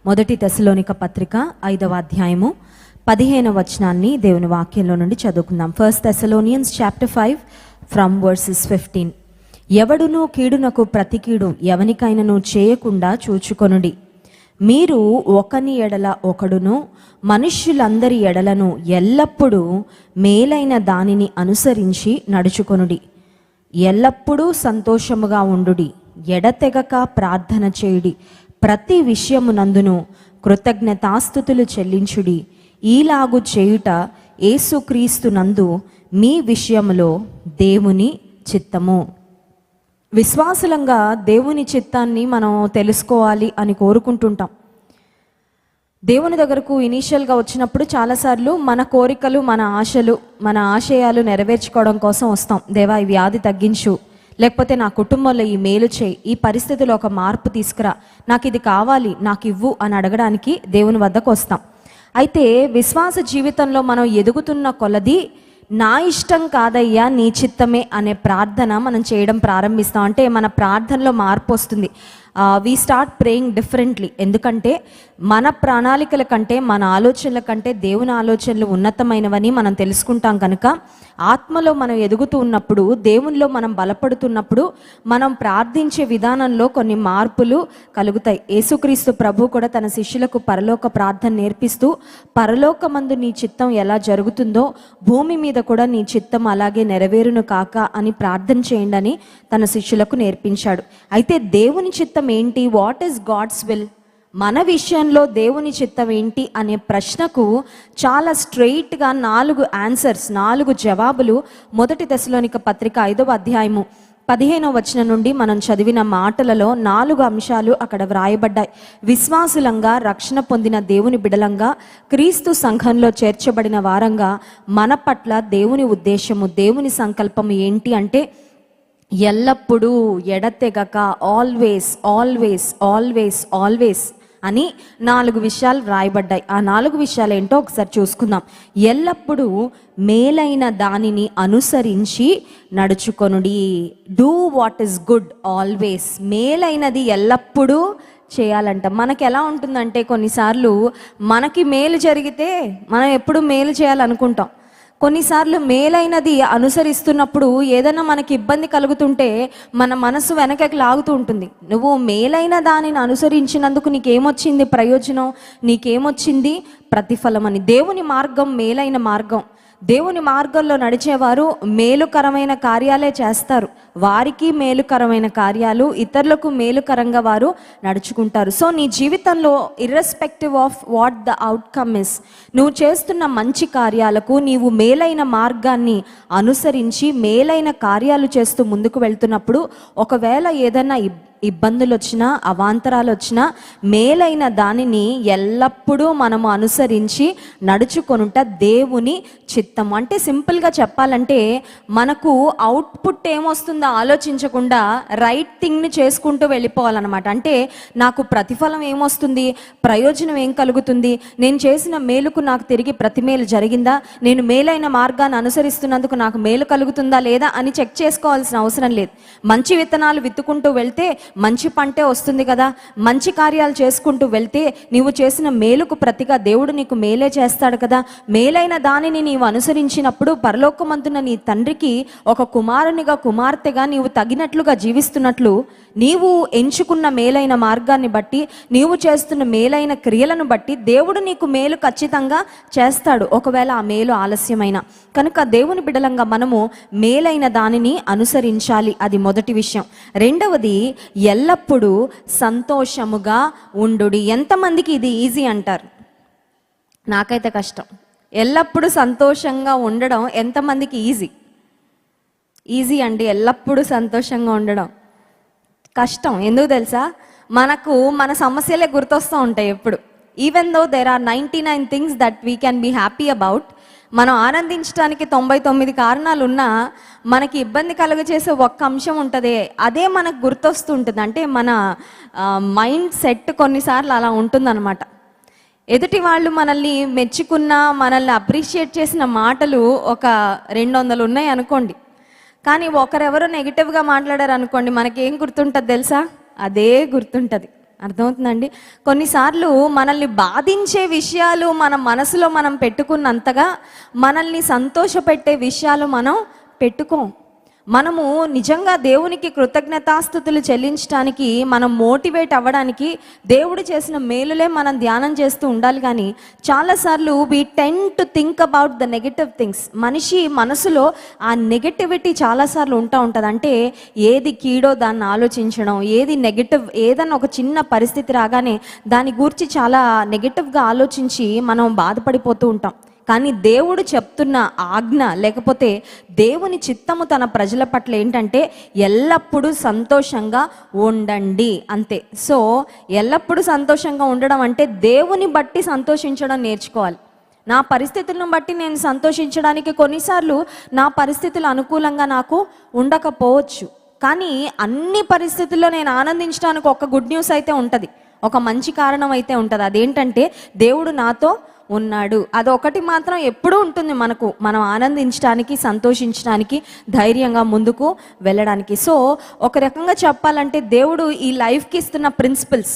మొదటి తెస్సలోనిక పత్రిక 5వ అధ్యాయము 15వ వచనాన్ని దేవుని వాక్యంలో నుండి చదువుకుందాం. 1 Thessalonians chapter 5 from verses 15. ఎవడునూ కీడునకు ప్రతి కీడు ఎవనికైనను చేయకుండా చూచుకొనుడి. మీరు ఒకని ఎడల ఒకడును మనుష్యులందరి ఎడలను ఎల్లప్పుడూ మేలైన దానిని అనుసరించి నడుచుకొనుడి. ఎల్లప్పుడూ సంతోషముగా ఉండుడి. ఎడతెగక ప్రార్థన చేయుడి. ప్రతి విషయమునందును కృతజ్ఞతాస్తుతులు చెల్లించుడి. ఈలాగు చేయుట యేసుక్రీస్తునందు మీ విషయములో దేవుని చిత్తము. విశ్వాసులంగా దేవుని చిత్తాన్ని మనం తెలుసుకోవాలి అని కోరుకుంటుంటాం. దేవుని దగ్గరకు ఇనీషియల్గా వచ్చినప్పుడు చాలాసార్లు మన కోరికలు, మన ఆశలు, మన ఆశయాలు నెరవేర్చుకోవడం కోసం వస్తాం. దేవా, ఈ వ్యాధి తగ్గించు, లేకపోతే నా కుటుంబంలో ఈ మేలు చేయి, ఈ పరిస్థితిలో ఒక మార్పు తీసుకురా, నాకు ఇది కావాలి, నాకు ఇవ్వు అని అడగడానికి దేవుని వద్దకు వస్తాం. అయితే విశ్వాస జీవితంలో మనం ఎదుగుతున్న కొలది నా ఇష్టం కాదయ్యా నీ చిత్తమే అనే ప్రార్థన మనం చేయడం ప్రారంభిస్తాం. అంటే మన ప్రార్థనలో మార్పు వస్తుంది. We start praying differently. ఎందుకంటే మన ప్రణాళికల కంటే, మన ఆలోచనల కంటే దేవుని ఆలోచనలు ఉన్నతమైనవని మనం తెలుసుకుంటాం. కనుక ఆత్మలో మనం ఎదుగుతూ ఉన్నప్పుడు, దేవునిలో మనం బలపడుతున్నప్పుడు మనం ప్రార్థించే విధానంలో కొన్ని మార్పులు కలుగుతాయి. యేసుక్రీస్తు ప్రభు కూడా తన శిష్యులకు పరలోక ప్రార్థన నేర్పిస్తూ, పరలోకమందు నీ చిత్తం ఎలా జరుగుతుందో భూమి మీద కూడా నీ చిత్తం అలాగే నెరవేరును కాక అని ప్రార్థన చేయండి అని తన శిష్యులకు నేర్పించాడు. అయితే దేవుని చిత్తం ఏంటి? What is God's will? మన విషయంలో దేవుని చిత్తం ఏంటి అనే ప్రశ్నకు చాలా స్ట్రెయిట్గా 4 ఆన్సర్స్, 4 జవాబులు మొదటి తెస్సలోనిక పత్రిక 5వ అధ్యాయము 15వ వచనం నుండి మనం చదివిన మాటలలో 4 అంశాలు అక్కడ వ్రాయబడ్డాయి. విశ్వాసులంగా, రక్షణ పొందిన దేవుని బిడలంగా, క్రీస్తు సంఘంలో చేర్చబడిన వారంగా మన పట్ల దేవుని ఉద్దేశము, దేవుని సంకల్పం ఏంటి అంటే ఎల్లప్పుడూ, ఎడతెగక, ఆల్వేస్ ఆల్వేస్ ఆల్వేస్ ఆల్వేస్ అని 4 విషయాలు రాయబడ్డాయి. ఆ 4 విషయాలు ఏంటో ఒకసారి చూసుకుందాం. ఎల్లప్పుడూ మేలైన దానిని అనుసరించి నడుచుకొనుడి. Do what is good always. మేలైనది ఎల్లప్పుడూ చేయాలంట. మనకి ఎలా ఉంటుందంటే కొన్నిసార్లు మనకి మేలు జరిగితే మనం ఎప్పుడు మేలు చేయాలనుకుంటాం. కొన్నిసార్లు మేలైనది అనుసరిస్తున్నప్పుడు ఏదైనా మనకి ఇబ్బంది కలుగుతుంటే మన మనసు వెనకకి లాగుతూ ఉంటుంది. నువ్వు మేలైన దానిని అనుసరించినందుకు నీకేమొచ్చింది ప్రయోజనం, నీకేమొచ్చింది ప్రతిఫలం అని. దేవుని మార్గం మేలైన మార్గం. దేవుని మార్గంలో నడిచేవారు మేలుకరమైన కార్యాలే చేస్తారు. వారికి మేలుకరమైన కార్యాలు, ఇతరులకు మేలుకరంగా వారు నడుచుకుంటారు. సో నీ జీవితంలో irrespective of what the outcome is, నువ్వు చేస్తున్న మంచి కార్యాలకు నీవు మేలైన మార్గాన్ని అనుసరించి మేలైన కార్యాలు చేస్తూ ముందుకు వెళ్తున్నప్పుడు ఒకవేళ ఏదైనా ఇబ్బందులు వచ్చినా, అవాంతరాలు వచ్చినా మేలైన దానిని ఎల్లప్పుడూ మనము అనుసరించి నడుచుకొనుట దేవుని చిత్తం. అంటే సింపుల్గా చెప్పాలంటే మనకు అవుట్పుట్ ఏమొస్తుందో ఆలోచించకుండా రైట్ థింగ్ని చేసుకుంటూ వెళ్ళిపోవాలన్నమాట. అంటే నాకు ప్రతిఫలం ఏమొస్తుంది, ప్రయోజనం ఏం కలుగుతుంది, నేను చేసిన మేలుకు నాకు తిరిగి ప్రతిమేలు జరిగిందా, నేను మేలైన మార్గాన్ని అనుసరిస్తున్నందుకు నాకు మేలు కలుగుతుందా లేదా అని చెక్ చేసుకోవాల్సిన అవసరం లేదు. మంచి విత్తనాలు విత్తుకుంటూ వెళ్తే మంచి పంటే వస్తుంది కదా. మంచి కార్యాలు చేసుకుంటూ వెళ్తే నీవు చేసిన మేలుకు ప్రతిగా దేవుడు నీకు మేలే చేస్తాడు కదా. మేలైన దానిని నీవు అనుసరించినప్పుడు పరలోకమందున నీ తండ్రికి ఒక కుమారునిగా, కుమార్తెగా నీవు తగినట్లుగా జీవిస్తున్నట్లు, నీవు ఎంచుకున్న మేలైన మార్గాన్ని బట్టి, నీవు చేస్తున్న మేలైన క్రియలను బట్టి దేవుడు నీకు మేలు ఖచ్చితంగా చేస్తాడు, ఒకవేళ ఆ మేలు ఆలస్యమైన. కనుక దేవుని బిడలంగా మనము మేలైన దానిని అనుసరించాలి. అది మొదటి విషయం. రెండవది, ఎల్లప్పుడూ సంతోషముగా ఉండుడి. ఎంతమందికి ఇది ఈజీ అంటారు? నాకైతే కష్టం. ఎల్లప్పుడూ సంతోషంగా ఉండడం ఎంతమందికి ఈజీ? ఈజీ అండి. ఎల్లప్పుడూ సంతోషంగా ఉండడం కష్టం. ఎందుకు తెలుసా? మనకు మన సమస్యలే గుర్తొస్తూ ఉంటాయి ఎప్పుడు. Even though there are 99 things that we can be happy about, మనం ఆనందించడానికి 99 కారణాలు ఉన్నా మనకి ఇబ్బంది కలుగజేసే ఒక్క అంశం ఉంటుంది, అదే మనకు గుర్తొస్తుంటుంది. అంటే మన మైండ్ సెట్ కొన్నిసార్లు అలా ఉంటుందన్నమాట. ఎదుటి వాళ్ళు మనల్ని మెచ్చుకున్న, మనల్ని అప్రిషియేట్ చేసిన మాటలు ఒక 200 ఉన్నాయి అనుకోండి, కానీ ఒకరెవరో నెగిటివ్గా మాట్లాడారు అనుకోండి, మనకేం గుర్తుంటుంది తెలుసా? అదే గుర్తుంటుంది. అర్థమవుతుందండి? కొన్నిసార్లు మనల్ని బాధించే విషయాలు మన మనసులో మనం పెట్టుకున్నంతగా మనల్ని సంతోషపెట్టే విషయాలు మనం పెట్టుకోం. మనము నిజంగా దేవునికి కృతజ్ఞతాస్తుతులు చెల్లించడానికి, మనం మోటివేట్ అవ్వడానికి దేవుడు చేసిన మేలులే మనం ధ్యానం చేస్తూ ఉండాలి. కానీ చాలాసార్లు we tend to think about the negative things. మనిషి మనసులో ఆ నెగటివిటీ చాలాసార్లు ఉంటుంది. అంటే ఏది కీడో దాన్ని ఆలోచించడం, ఏది నెగటివ్, ఏదన్నా ఒక చిన్న పరిస్థితి రాగానే దాని గురించి చాలా నెగటివ్గా ఆలోచించి మనం బాధపడిపోతూ ఉంటాం. కానీ దేవుడు చెప్తున్న ఆజ్ఞ, లేకపోతే దేవుని చిత్తము తన ప్రజల పట్ల ఏంటంటే ఎల్లప్పుడూ సంతోషంగా ఉండండి, అంతే. సో ఎల్లప్పుడూ సంతోషంగా ఉండడం అంటే దేవుని బట్టి సంతోషించడం నేర్చుకోవాలి. నా పరిస్థితులను బట్టి నేను సంతోషించడానికి కొన్నిసార్లు నా పరిస్థితులు అనుకూలంగా నాకు ఉండకపోవచ్చు. కానీ అన్ని పరిస్థితుల్లో నేను ఆనందించడానికి ఒక గుడ్ న్యూస్ అయితే ఉంటుంది, ఒక మంచి కారణం అయితే ఉంటుంది. అదేంటంటే దేవుడు నాతో ఉన్నాడు. అదొకటి మాత్రం ఎప్పుడూ ఉంటుంది మనకు, మనం ఆనందించడానికి, సంతోషించడానికి, ధైర్యంగా ముందుకు వెళ్ళడానికి. సో ఒక రకంగా చెప్పాలంటే దేవుడు ఈ లైఫ్కి ఇస్తున్న ప్రిన్సిపల్స్,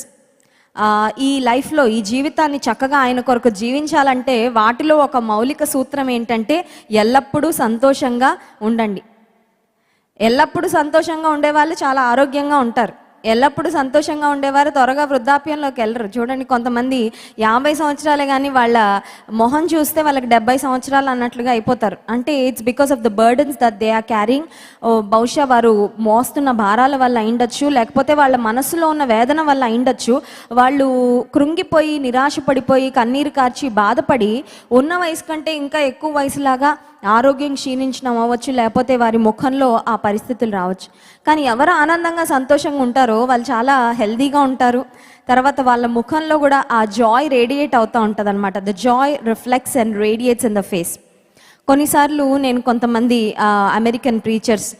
ఈ లైఫ్లో ఈ జీవితాన్ని చక్కగా ఆయన కొరకు జీవించాలంటే వాటిలో ఒక మౌలిక సూత్రం ఏంటంటే ఎల్లప్పుడూ సంతోషంగా ఉండండి. ఎల్లప్పుడూ సంతోషంగా ఉండేవాళ్ళు చాలా ఆరోగ్యంగా ఉంటారు. ఎల్లప్పుడూ సంతోషంగా ఉండేవారు త్వరగా వృద్ధాప్యంలోకి వెళ్ళరు. చూడండి, కొంతమంది 50 సంవత్సరాలే కానీ వాళ్ళ మొహం చూస్తే వాళ్ళకి 70 సంవత్సరాలు అన్నట్లుగా అయిపోతారు. అంటే it's because of the burdens that they are carrying. బహుశా వారు మోస్తున్న భారాల వల్ల అయిండొచ్చు, లేకపోతే వాళ్ళ మనసులో ఉన్న వేదన వల్ల అయిండొచ్చు. వాళ్ళు కృంగిపోయి, నిరాశ పడిపోయి, కన్నీరు కార్చి, బాధపడి ఉన్న వయసు కంటే ఇంకా ఎక్కువ వయసులాగా ఆరోగ్యం క్షీణించడం అవ్వచ్చు, లేకపోతే వారి ముఖంలో ఆ పరిస్థితులు రావచ్చు. కానీ ఎవరు ఆనందంగా సంతోషంగా ఉంటారో వాళ్ళు చాలా హెల్దీగా ఉంటారు. తర్వాత వాళ్ళ ముఖంలో కూడా ఆ జాయ్ రేడియేట్ అవుతూ ఉంటుంది అనమాట. The Joy reflects and radiates in the face. కొన్నిసార్లు నేను కొంతమంది అమెరికన్ ప్రీచర్స్,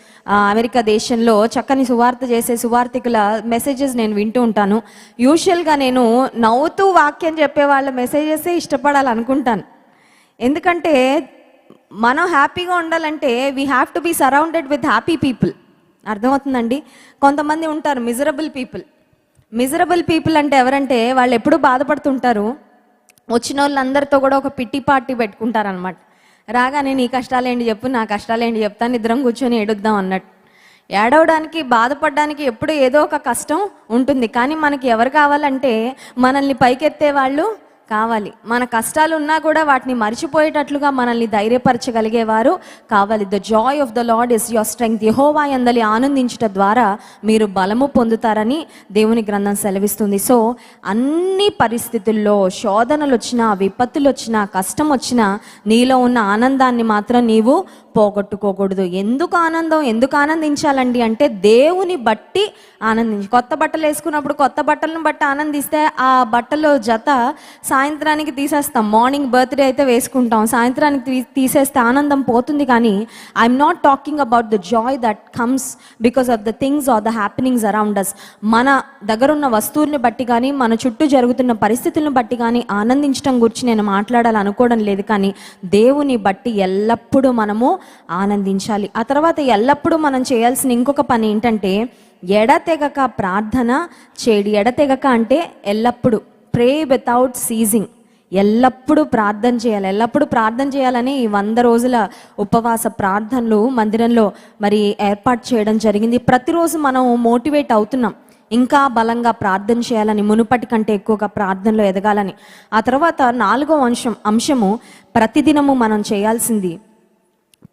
అమెరికా దేశంలో చక్కని సువార్త చేసే సువార్థికుల మెసేజెస్ నేను వింటూ ఉంటాను. యూజువల్గా నేను నవ్వుతూ వాక్యం చెప్పే వాళ్ళ మెసేజెసే ఇష్టపడాలనుకుంటాను. ఎందుకంటే మనం హ్యాపీగా ఉండాలంటే we have to be surrounded with happy people. అర్థమవుతుందండి? కొంతమంది ఉంటారు మిజరబుల్ పీపుల్. మిజరబుల్ పీపుల్ అంటే ఎవరంటే వాళ్ళు ఎప్పుడూ బాధపడుతుంటారు. వచ్చిన వాళ్ళందరితో కూడా ఒక పిట్టి పార్టీ పెట్టుకుంటారనమాట. రాగానే నీ కష్టాలేంటి చెప్పు, నా కష్టాలేంటి చెప్తాను, ఇద్దరం కూర్చొని ఏడుద్దాం అన్నట్టు. ఏడవడానికి, బాధపడడానికి ఎప్పుడు ఏదో ఒక కష్టం ఉంటుంది. కానీ మనకి ఎవరు కావాలంటే మనల్ని పైకెత్తే వాళ్ళు కావాలి. మన కష్టాలు ఉన్నా కూడా వాటిని మర్చిపోయేటట్లుగా మనల్ని ధైర్యపరచగలిగేవారు కావాలి. The joy of the Lord is your strength. Jehovah యందలి ఆనందించడం ద్వారా మీరు బలము పొందుతారని దేవుని గ్రంథం సెలవిస్తుంది. సో అన్ని పరిస్థితుల్లో శోధనలు వచ్చినా, విపత్తులు వచ్చినా, కష్టం వచ్చినా నీలో ఉన్న ఆనందాన్ని మాత్రం నీవు పోగొట్టుకోకూడదు. ఎందుకు ఆనందం, ఎందుకు ఆనందించాలండి అంటే దేవుని బట్టి ఆనందించి. కొత్త బట్టలు వేసుకున్నప్పుడు కొత్త బట్టలను బట్టి ఆనందిస్తే ఆ బట్టలు జత సాయంత్రానికి తీసేస్తాం. మార్నింగ్ బర్త్డే అయితే వేసుకుంటాం, సాయంత్రానికి తీసేస్తే ఆనందం పోతుంది. కానీ I'm not talking about the joy that comes because of the things are the happenings around us. మన దగ్గర ఉన్న వస్తువుల్ని బట్టి కానీ, మన చుట్టూ జరుగుతున్న పరిస్థితులను బట్టి కానీ ఆనందించడం గురించి నేను మాట్లాడాలనుకోవడం లేదు. కానీ దేవుని బట్టి ఎల్లప్పుడూ మనము ఆనందించాలి. ఆ తర్వాత ఎల్లప్పుడూ మనం చేయాల్సిన ఇంకొక పని ఏంటంటే ఎడతెగక ప్రార్థన చేయడి. ఎడతెగక అంటే ఎల్లప్పుడూ, ప్రే వితౌట్ సీజింగ్. ఎల్లప్పుడూ ప్రార్థన చేయాలి. ఎల్లప్పుడూ ప్రార్థన చేయాలని 100 రోజుల ఉపవాస ప్రార్థనలు మందిరంలో మరి ఏర్పాటు చేయడం జరిగింది. ప్రతిరోజు మనం మోటివేట్ అవుతున్నాం ఇంకా బలంగా ప్రార్థన చేయాలని, మునుపటి కంటే ఎక్కువగా ప్రార్థనలో ఎదగాలని. ఆ తర్వాత 4వ అంశము ప్రతిదినము మనం చేయాల్సింది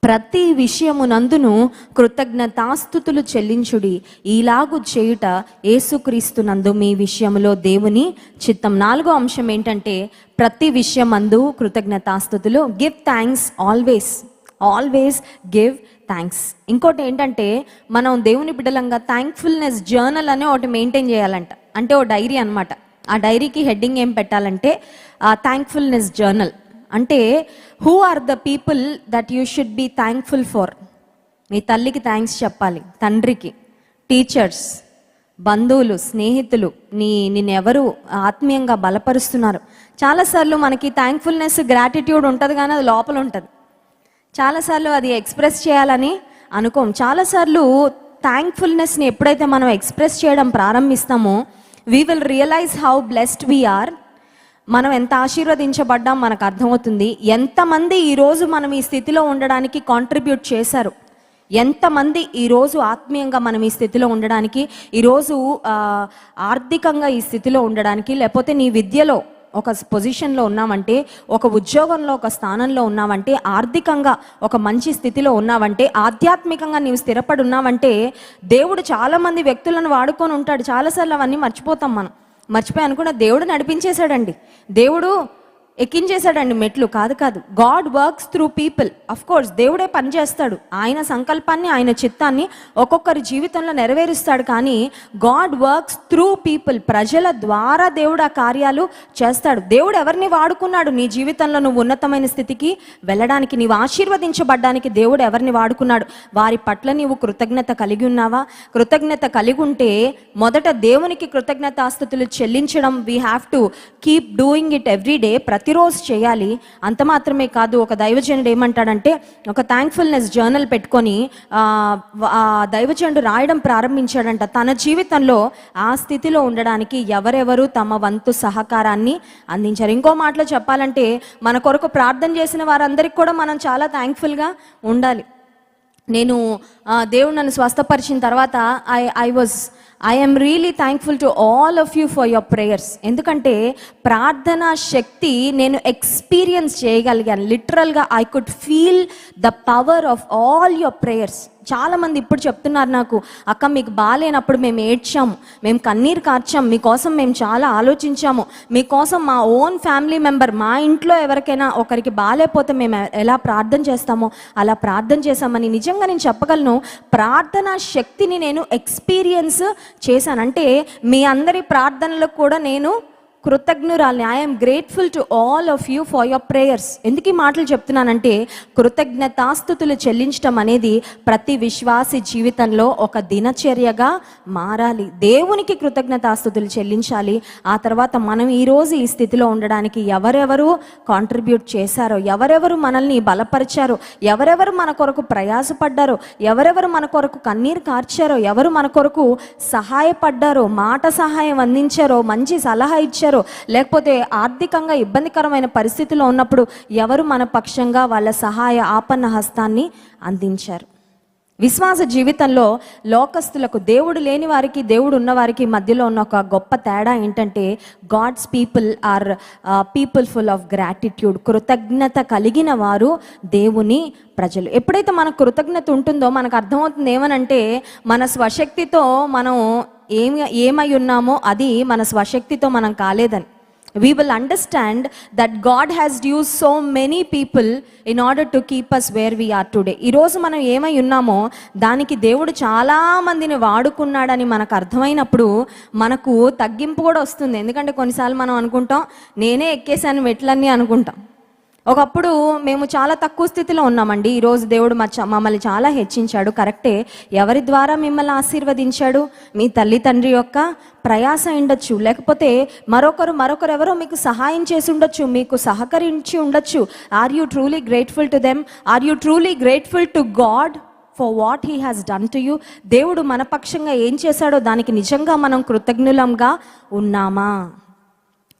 ప్రతి విషయమునందును కృతజ్ఞతాస్తుతులు చెల్లించుడి, ఈలాగు చేయుట యేసుక్రీస్తునందు మీ విషయములో దేవుని చిత్తం. 4వ అంశం ఏంటంటే ప్రతి విషయమందు కృతజ్ఞతాస్తుతులు. Give thanks always. Always give thanks. ఇంకోటి ఏంటంటే మనం దేవుని బిడ్డలంగా థ్యాంక్ఫుల్నెస్ జర్నల్ అనే ఒకటి మెయింటైన్ చేయాలంట. అంటే ఓ డైరీ అనమాట. ఆ డైరీకి హెడ్డింగ్ ఏం పెట్టాలంటే థ్యాంక్ఫుల్నెస్ జర్నల్. అంటే who are the people that you should be thankful for. మీ తల్లికి థ్యాంక్స్ చెప్పాలి, తండ్రికి, టీచర్స్, బంధువులు, స్నేహితులు, నిన్నెవరు ఆత్మీయంగా బలపరుస్తున్నారు. చాలాసార్లు మనకి థ్యాంక్ఫుల్నెస్, గ్రాటిట్యూడ్ ఉంటుంది కానీ అది లోపల ఉంటుంది. చాలాసార్లు అది ఎక్స్ప్రెస్ చేయాలని అనుకోం. చాలాసార్లు థ్యాంక్ఫుల్నెస్ని ఎప్పుడైతే మనం ఎక్స్ప్రెస్ చేయడం ప్రారంభిస్తామో we will realize how blessed we are. మనం ఎంత ఆశీర్వదించబడ్డాం మనకు అర్థమవుతుంది. ఎంతమంది ఈరోజు మనం ఈ స్థితిలో ఉండడానికి కాంట్రిబ్యూట్ చేశారు, ఎంతమంది ఈరోజు ఆత్మీయంగా మనం ఈ స్థితిలో ఉండడానికి, ఈరోజు ఆర్థికంగా ఈ స్థితిలో ఉండడానికి, లేకపోతే నీ విద్యలో ఒక పొజిషన్లో ఉన్నామంటే, ఒక ఉద్యోగంలో ఒక స్థానంలో ఉన్నామంటే, ఆర్థికంగా ఒక మంచి స్థితిలో ఉన్నావంటే, ఆధ్యాత్మికంగా నీవు స్థిరపడి ఉన్నావంటే, దేవుడు చాలామంది వ్యక్తులను వాడుకొని ఉంటాడు. చాలాసార్లు అవన్నీ మర్చిపోతాం. మర్చిపోయి అనుకున్న దేవుడు నడిపించేశాడండి, దేవుడు ఎక్కించేశాడండి మెట్లు. కాదు, God works through people. Of course దేవుడే పనిచేస్తాడు, ఆయన సంకల్పాన్ని, ఆయన చిత్తాన్ని ఒక్కొక్కరి జీవితంలో నెరవేరుస్తాడు. కానీ గాడ్ వర్క్స్ త్రూ పీపుల్, ప్రజల ద్వారా దేవుడు ఆ కార్యాలు చేస్తాడు. దేవుడు ఎవరిని వాడుకున్నాడు నీ జీవితంలో నువ్వు ఉన్నతమైన స్థితికి వెళ్ళడానికి, నీవు ఆశీర్వదించబడ్డానికి దేవుడు ఎవరిని వాడుకున్నాడు? వారి పట్ల నీవు కృతజ్ఞత కలిగి ఉన్నావా? కృతజ్ఞత కలిగి ఉంటే మొదట దేవునికి కృతజ్ఞతాస్తుతులు చెల్లించడం, we have to keep doing it every day, ప్రతిరోజు చేయాలి. అంత మాత్రమే కాదు, ఒక దైవజనుడు ఏమంటాడంటే, ఒక థ్యాంక్ఫుల్నెస్ జర్నల్ పెట్టుకొని ఆ దైవజనుడు రాయడం ప్రారంభించాడంట. తన జీవితంలో ఆ స్థితిలో ఉండడానికి ఎవరెవరు తమ వంతు సహకారాన్ని అందించారు. ఇంకో మాటలో చెప్పాలంటే, మన కొరకు ప్రార్థన చేసిన వారందరికీ కూడా మనం చాలా థ్యాంక్ఫుల్గా ఉండాలి. నేను దేవుడు నన్ను స్వస్థపరిచిన తర్వాత I am really thankful to all of you for your prayers. ఎందుకంటే ప్రార్థన శక్తి నేను ఎక్స్పీరియన్స్ చేయగలిగాను. లిటరల్గా I could feel the power of all your prayers. చాలామంది ఇప్పుడు చెప్తున్నారు నాకు, అక్క మీకు బాగాలేనప్పుడు మేము ఏడ్చాము, మేము కన్నీరు కార్చాము, మీకోసం మేము చాలా ఆలోచించాము, మీకోసం మా ఓన్ ఫ్యామిలీ మెంబర్, మా ఇంట్లో ఎవరికైనా ఒకరికి బాగాలేకపోతే మేము ఎలా ప్రార్థన చేస్తామో అలా ప్రార్థన చేశామని నిజంగా నేను చెప్పగలను. ప్రార్థనా శక్తిని నేను ఎక్స్పీరియన్స్ చేశాను. అంటే మీ అందరి ప్రార్థనలకు కూడా నేను కృతజ్ఞురాల్ని. I'm grateful to all of you for your prayers. ఎందుకు ఈ మాటలు చెప్తున్నానంటే, కృతజ్ఞతాస్తుతులు చెల్లించడం అనేది ప్రతి విశ్వాసి జీవితంలో ఒక దినచర్యగా మారాలి. దేవునికి కృతజ్ఞతాస్తుతులు చెల్లించాలి. ఆ తర్వాత మనం ఈరోజు ఈ స్థితిలో ఉండడానికి ఎవరెవరు కాంట్రిబ్యూట్ చేశారో, ఎవరెవరు మనల్ని బలపరిచారో, ఎవరెవరు మన కొరకు ప్రయాసపడ్డారో, ఎవరెవరు మన కొరకు కన్నీరు కార్చారో, ఎవరు మన కొరకు సహాయపడ్డారో, మాట సహాయం అందించారో, మంచి సలహా ఇచ్చారో, లేకపోతే ఆర్థికంగా ఇబ్బందికరమైన పరిస్థితిలో ఉన్నప్పుడు ఎవరు మన పక్షంగా వాళ్ళ సహాయ ఆపన్న హస్తాన్ని అందించారు. విశ్వాస జీవితంలో లోకస్తులకు, దేవుడు లేని వారికి దేవుడు ఉన్న వారికి మధ్యలో ఉన్న ఒక గొప్ప తేడా ఏంటంటే, God's people are people full of gratitude. కృతజ్ఞత కలిగిన వారు దేవుని ప్రజలు. ఎప్పుడైతే మనకు కృతజ్ఞత ఉంటుందో మనకు అర్థమవుతుంది ఏమనంటే, మన స్వశక్తితో మనం ఏమై ఉన్నామో అది మన స్వశక్తితో మనం కాలేదని. We will understand that God has used so many people in order to keep us where we are today. ఈరోజు మనం ఏమై ఉన్నామో దానికి దేవుడు చాలా మందిని వాడుకున్నాడని మనకు అర్థమైనప్పుడు మనకు తగ్గింపు కూడా వస్తుంది. ఎందుకంటే కొన్నిసార్లు మనం అనుకుంటాం, నేనే ఎక్కేసాను మెట్లన్నీ అనుకుంటాం. ఒకప్పుడు మేము చాలా తక్కువ స్థితిలో ఉన్నామండి, ఈరోజు దేవుడు మమ్మల్ని చాలా హెచ్చించాడు. కరెక్టే. ఎవరి ద్వారా మిమ్మల్ని ఆశీర్వదించాడు? మీ తల్లి తండ్రి యొక్క ప్రయాస ఉండొచ్చు, లేకపోతే మరొకరు ఎవరో మీకు సహాయం చేసి ఉండొచ్చు, మీకు సహకరించి ఉండొచ్చు. Are you truly grateful to them? Are you truly grateful to God for what he has done to you? దేవుడు మన పక్షంగా ఏం చేశాడో దానికి నిజంగా మనం కృతజ్ఞులంగా ఉన్నామా?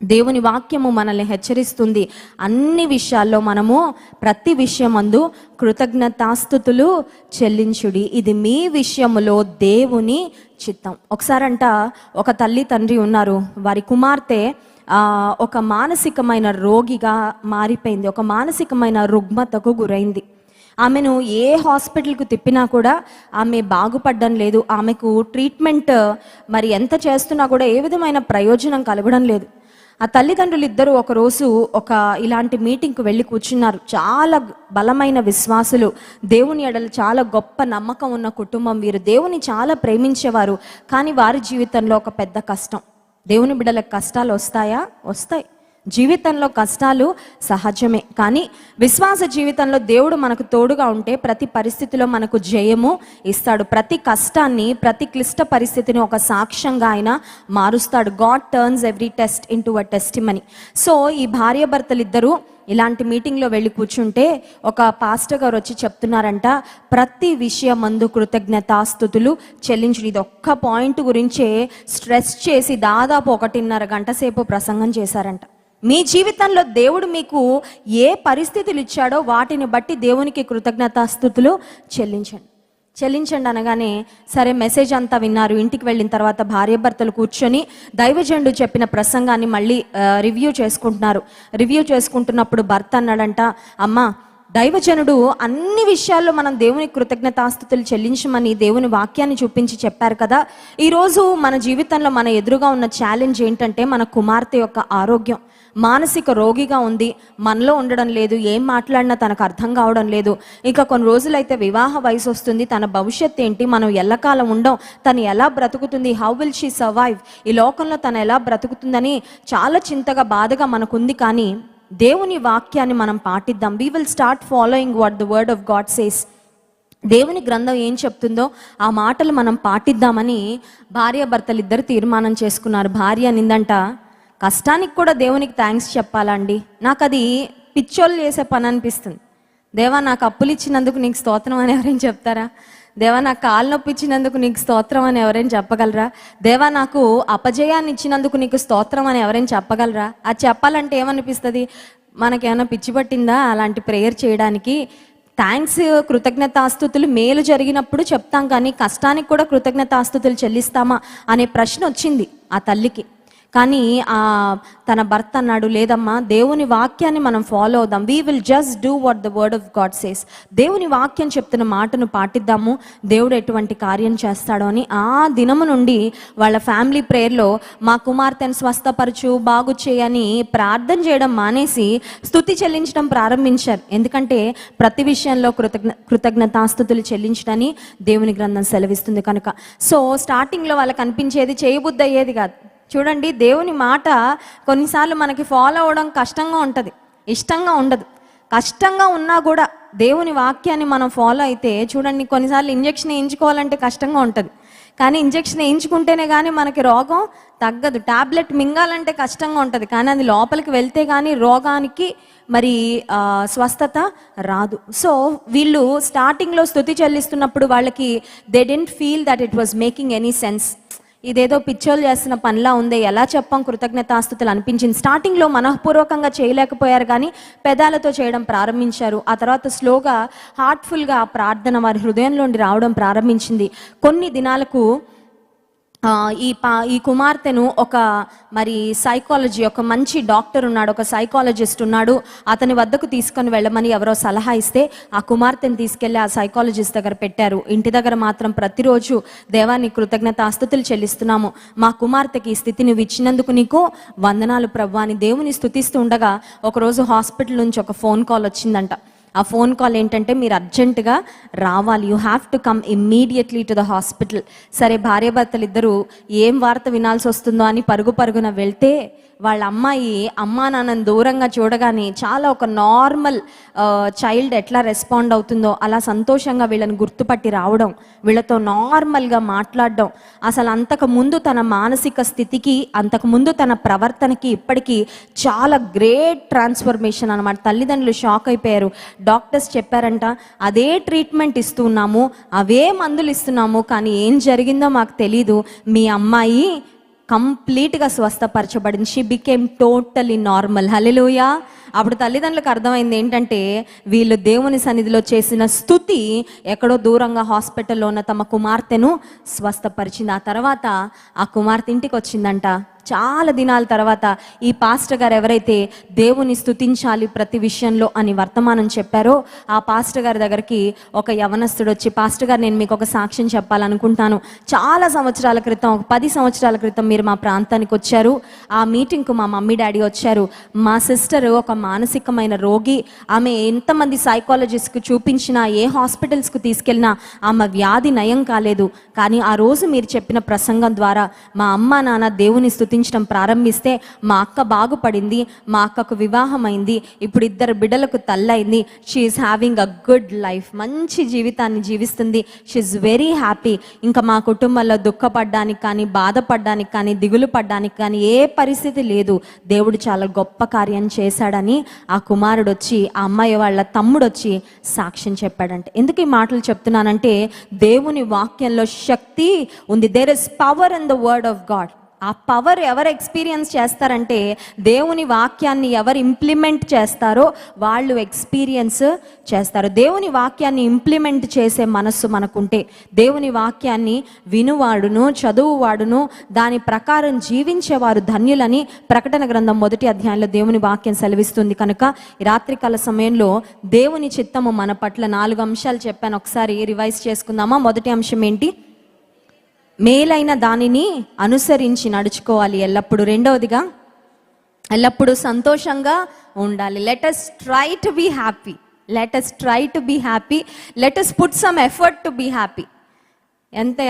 దేవుని వాక్యము మనల్ని హెచ్చరిస్తుంది, అన్ని విషయాల్లో మనము ప్రతి విషయమందు కృతజ్ఞతాస్తుతులు చెల్లించుడి, ఇది మీ విషయములో దేవుని చిత్తం. ఒకసారంట ఒక తల్లి తండ్రి ఉన్నారు, వారి కుమార్తె ఒక మానసికమైన రోగిగా మారిపోయింది, ఒక మానసికమైన రుగ్మతకు గురైంది. ఆమెను ఏ హాస్పిటల్కు తిప్పినా కూడా ఆమె బాగుపడడం లేదు. ఆమెకు ట్రీట్మెంట్ మరి ఎంత చేస్తున్నా కూడా ఏ విధమైన ప్రయోజనం కలగడం లేదు. ఆ తల్లిదండ్రులు ఇద్దరు ఒకరోజు ఇలాంటి మీటింగ్కు వెళ్ళి కూర్చున్నారు. చాలా బలమైన విశ్వాసులు, దేవుని ఎడల చాలా గొప్ప నమ్మకం ఉన్న కుటుంబం వీరు. దేవుని చాలా ప్రేమించేవారు. కానీ వారి జీవితంలో ఒక పెద్ద కష్టం. దేవుని బిడ్డలకు కష్టాలు వస్తాయా? వస్తాయి. జీవితంలో కష్టాలు సహజమే. కానీ విశ్వాస జీవితంలో దేవుడు మనకు తోడుగా ఉంటే ప్రతి పరిస్థితిలో మనకు జయము ఇస్తాడు. ప్రతి కష్టాన్ని, ప్రతి క్లిష్ట పరిస్థితిని ఒక సాక్ష్యంగా ఆయన మారుస్తాడు. God turns every test into a testimony. So ఈ భార్యాభర్తలు ఇద్దరు ఇలాంటి మీటింగ్లో వెళ్ళి కూర్చుంటే ఒక పాస్టర్ గారు వచ్చి చెప్తున్నారంట, ప్రతి విషయమందు కృతజ్ఞతాస్తుతులు చెల్లించు. ఇది ఒక్క పాయింట్ గురించే స్ట్రెస్ చేసి దాదాపు 1.5 గంట సేపు ప్రసంగం చేశారంట. మీ జీవితంలో దేవుడు మీకు ఏ పరిస్థితులు ఇచ్చాడో వాటిని బట్టి దేవునికి కృతజ్ఞతాస్తుతులు చెల్లించండి అనగానే సరే మెసేజ్ అంతా విన్నారు. ఇంటికి వెళ్ళిన తర్వాత భార్యాభర్తలు కూర్చొని దైవజనుడు చెప్పిన ప్రసంగాన్ని మళ్ళీ రివ్యూ చేసుకుంటున్నప్పుడు భర్త అన్నాడంట, అమ్మా దైవజనుడు అన్ని విషయాల్లో మనం దేవునికి కృతజ్ఞతాస్తుతులు చెల్లించమని దేవుని వాక్యాన్ని చూపించి చెప్పారు కదా. ఈరోజు మన జీవితంలో మన ఎదురుగా ఉన్న ఛాలెంజ్ ఏంటంటే మన కుమార్తె యొక్క ఆరోగ్యం. మానసిక రోగిగా ఉంది, మనలో ఉండడం లేదు, ఏం మాట్లాడినా తనకు అర్థం కావడం లేదు. ఇంకా కొన్ని రోజులైతే వివాహ వయసు వస్తుంది, తన భవిష్యత్తు ఏంటి, మనం ఎల్లకాలం ఉండం, తను ఎలా బ్రతుకుతుంది, హౌ విల్ షీ సర్వైవ్, ఈ లోకంలో తను ఎలా బ్రతుకుతుందని చాలా చింతగా బాధగా మనకుంది. కానీ దేవుని వాక్యాన్ని మనం పాటిద్దాం. We will start following what the word of God says. దేవుని గ్రంథం ఏం చెప్తుందో ఆ మాటలు మనం పాటిద్దామని భార్యాభర్తలు ఇద్దరు తీర్మానం చేసుకున్నారు. భార్య నిందంట, కష్టానికి కూడా దేవునికి థ్యాంక్స్ చెప్పాలండి, నాకు అది పిచ్చోళ్ళు చేసే పని అనిపిస్తుంది. దేవా నాకు అప్పులు ఇచ్చినందుకు నీకు స్తోత్రం అని ఎవరైనా చెప్తారా? దేవా నాకు కాలు నొప్పి ఇచ్చినందుకు నీకు స్తోత్రం అని ఎవరైనా చెప్పగలరా? దేవా నాకు అపజయాన్ని ఇచ్చినందుకు నీకు స్తోత్రం అని ఎవరైనా చెప్పగలరా? అది చెప్పాలంటే ఏమనిపిస్తుంది? మనకేమైనా పిచ్చి పట్టిందా అలాంటి ప్రేయర్ చేయడానికి? థ్యాంక్స్, కృతజ్ఞతాస్తుతులు మేలు జరిగినప్పుడు చెప్తాం, కానీ కష్టానికి కూడా కృతజ్ఞతాస్తుతులు చెల్లిస్తామా అనే ప్రశ్న వచ్చింది ఆ తల్లికి. కానీ తన భర్త అన్నాడు, లేదమ్మా దేవుని వాక్యాన్ని మనం ఫాలో అవుదాం. We will just do what the word of God says. దేవుని వాక్యం చెప్తున్న మాటను పాటిద్దాము, దేవుడు ఎటువంటి కార్యం చేస్తాడో అని. ఆ దినము నుండి వాళ్ళ ఫ్యామిలీ ప్రేయర్లో మా కుమార్తెను స్వస్థపరచు, బాగు చేయని ప్రార్థన చేయడం మానేసి స్తుతి చెల్లించడం ప్రారంభించారు. ఎందుకంటే ప్రతి విషయంలో కృతజ్ఞతాస్తుతులు చెల్లించడని దేవుని గ్రంథం సెలవిస్తుంది కనుక. సో స్టార్టింగ్లో వాళ్ళకి అనిపించేది చేయబుద్ధి అయ్యేది కాదు. చూడండి, దేవుని మాట కొన్నిసార్లు మనకి ఫాలో అవ్వడం కష్టంగా ఉంటుంది, ఇష్టంగా ఉండదు. కష్టంగా ఉన్నా కూడా దేవుని వాక్యాన్ని మనం ఫాలో అయితే చూడండి, కొన్నిసార్లు ఇంజెక్షన్ వేయించుకోవాలంటే కష్టంగా ఉంటుంది, కానీ ఇంజెక్షన్ వేయించుకుంటేనే కానీ మనకి రోగం తగ్గదు. టాబ్లెట్ మింగాలంటే కష్టంగా ఉంటుంది, కానీ అది లోపలికి వెళ్తే కానీ రోగానికి మరి స్వస్థత రాదు. సో వీళ్ళు స్టార్టింగ్లో స్తుతి చెల్లిస్తున్నప్పుడు వాళ్ళకి they didn't feel that it was making any sense. ఇదేదో పిచ్చోలు చేస్తున్న పనిలా ఉందే, ఎలా చెప్పాం కృతజ్ఞతాస్తుతులు అనిపించింది. స్టార్టింగ్లో మనఃపూర్వకంగా చేయలేకపోయారు, కానీ పెదాలతో చేయడం ప్రారంభించారు. ఆ తర్వాత స్లోగా హార్ట్ఫుల్గా ఆ ప్రార్థన వారి హృదయంలోండి రావడం ప్రారంభించింది. కొన్ని దినాలకు ఈ కుమార్తెను ఒక మరి సైకాలజీ, ఒక మంచి డాక్టర్ ఉన్నాడు, ఒక సైకాలజిస్ట్ ఉన్నాడు, అతని వద్దకు తీసుకొని వెళ్ళమని ఎవరో సలహా ఇస్తే ఆ కుమార్తెను తీసుకెళ్ళి ఆ సైకాలజిస్ట్ దగ్గర పెట్టారు. ఇంటి దగ్గర మాత్రం ప్రతిరోజు దేవాన్ని కృతజ్ఞతాస్తుతులు చెల్లిస్తున్నాము, మా కుమార్తెకి ఈ స్థితి నువ్వు ఇచ్చినందుకు నీకు వందనాలు ప్రభువా అని దేవుని స్తుతిస్తూ ఉండగా ఒకరోజు హాస్పిటల్ నుంచి ఒక ఫోన్ కాల్ వచ్చిందంట. ఆ ఫోన్ కాల్ ఏంటంటే, మీరు అర్జెంటుగా రావాలి, you have to come immediately to the hospital. సరే భార్యాభర్తలు ఇద్దరు ఏం వార్త వినాల్సి వస్తుందో అని పరుగున వెళ్తే వాళ్ళ అమ్మాయి అమ్మా నాన్నని దూరంగా చూడగానే చాలా ఒక నార్మల్ చైల్డ్ ఎట్లా రెస్పాండ్ అవుతుందో అలా సంతోషంగా వీళ్ళని గుర్తుపట్టి రావడం, వీళ్ళతో నార్మల్గా మాట్లాడడం. అసలు అంతకుముందు తన మానసిక స్థితికి, అంతకుముందు తన ప్రవర్తనకి ఇప్పటికీ చాలా గ్రేట్ ట్రాన్స్ఫర్మేషన్ అనమాట. తల్లిదండ్రులు షాక్ అయిపోయారు. డాక్టర్స్ చెప్పారంట, అదే ట్రీట్మెంట్ ఇస్తున్నాము, అవే మందులు ఇస్తున్నాము, కానీ ఏం జరిగిందో మాకు తెలీదు, మీ అమ్మాయి కంప్లీట్గా స్వస్థపరచబడింది. She became totally normal. Hallelujah. అప్పుడు తల్లిదండ్రులకు అర్థమైంది ఏంటంటే, వీళ్ళు దేవుని సన్నిధిలో చేసిన స్తుతి ఎక్కడో దూరంగా హాస్పిటల్లో ఉన్న తమ కుమార్తెను స్వస్థపరిచింది. ఆ తర్వాత ఆ కుమార్తె ఇంటికి వచ్చిందంట. చాలా దినాల తర్వాత ఈ పాస్టర్ గారు ఎవరైతే దేవుని స్తుతించాలి ప్రతి విషయంలో అని వర్తమానం చెప్పారో, ఆ పాస్టర్ గారి దగ్గరికి ఒక యవనస్తుడు వచ్చి, పాస్టర్ గారు నేను మీకు ఒక సాక్ష్యం చెప్పాలనుకుంటాను. చాలా సంవత్సరాల క్రితం, 10 సంవత్సరాల క్రితం మీరు మా ప్రాంతానికి వచ్చారు. ఆ మీటింగ్కు మా మమ్మీ డాడీ వచ్చారు. మా సిస్టర్ ఒక మానసికమైన రోగి, ఆమె ఎంతమంది సైకాలజిస్ట్కి చూపించినా, ఏ హాస్పిటల్స్కు తీసుకెళ్ళినా ఆమె వ్యాధి నయం కాలేదు. కానీ ఆ రోజు మీరు చెప్పిన ప్రసంగం ద్వారా మా అమ్మ నాన్న దేవుని స్తుతి స్తుతించడం ప్రారంభిస్తే మా అక్క బాగుపడింది, మా అక్కకు వివాహం అయింది, ఇప్పుడు 2 బిడ్డలకు తల్లయింది, she is having a good life, మంచి జీవితాన్ని జీవిస్తుంది, షీఈస్ వెరీ హ్యాపీ. ఇంకా మా కుటుంబంలో దుఃఖపడ్డానికి కానీ, బాధపడ్డానికి కానీ, దిగులు పడ్డానికి కానీ ఏ పరిస్థితి లేదు. దేవుడు చాలా గొప్ప కార్యం చేశాడని ఆ కుమారుడు వచ్చి, ఆ అమ్మాయి వాళ్ళ తమ్ముడు వచ్చి సాక్ష్యం చెప్పాడంటే. ఎందుకు ఈ మాటలు చెప్తున్నానంటే, దేవుని వాక్యంలో శక్తి ఉంది. There is power in the word of God. ఆ పవర్ ఎవరు ఎక్స్పీరియన్స్ చేస్తారంటే, దేవుని వాక్యాన్ని ఎవరు ఇంప్లిమెంట్ చేస్తారో వాళ్ళు ఎక్స్పీరియన్స్ చేస్తారు. దేవుని వాక్యాన్ని ఇంప్లిమెంట్ చేసే మనస్సు మనకుంటే, దేవుని వాక్యాన్ని వినువాడును చదువువాడును దాని ప్రకారం జీవించేవారు ధన్యులని ప్రకటన గ్రంథం 1వ అధ్యాయంలో దేవుని వాక్యం సెలవిస్తుంది. కనుక ఈ రాత్రికాల సమయంలో దేవుని చిత్తము మన పట్ల 4 అంశాలు చెప్పాను, ఒకసారి రివైజ్ చేసుకుందామా. మొదటి అంశం ఏంటి? మేలైన దానిని అనుసరించి నడుచుకోవాలి ఎల్లప్పుడు. రెండవదిగా, ఎల్లప్పుడూ సంతోషంగా ఉండాలి. Let us try to be happy. Let us try to be happy. Let us put some effort to be happy.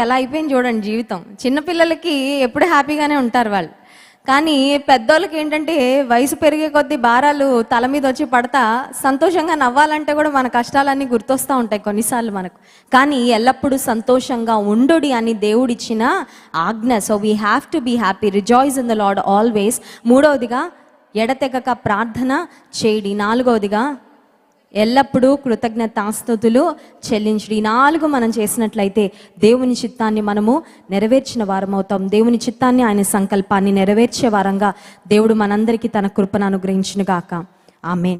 ఎలా అయిపోయింది చూడండి జీవితం. చిన్నపిల్లలకి ఎప్పుడు హ్యాపీగానే ఉంటారు వాళ్ళు, కానీ పెద్దోళ్ళకి ఏంటంటే వయసు పెరిగే కొద్దీ భారాలు తల మీద వచ్చి పడతా సంతోషంగా నవ్వాలంటే కూడా మన కష్టాలన్నీ గుర్తొస్తూ ఉంటాయి కొన్నిసార్లు మనకు. కానీ ఎల్లప్పుడూ సంతోషంగా ఉండుడి అని దేవుడిచ్చిన ఆజ్ఞ. So we have to be happy. Rejoice in the Lord always. మూడవదిగా, ఎడతెగక ప్రార్థన చేయడి. నాలుగవదిగా, ఎల్లప్పుడూ కృతజ్ఞతాస్తుతులు చెల్లించుడి. 4 మనం చేసినట్లయితే దేవుని చిత్తాన్ని మనము నెరవేర్చిన వారం అవుతాం. దేవుని చిత్తాన్ని, ఆయన సంకల్పాన్ని నెరవేర్చే వారంగా దేవుడు మనందరికీ తన కృపను అనుగ్రహించును గాక. ఆమేన్.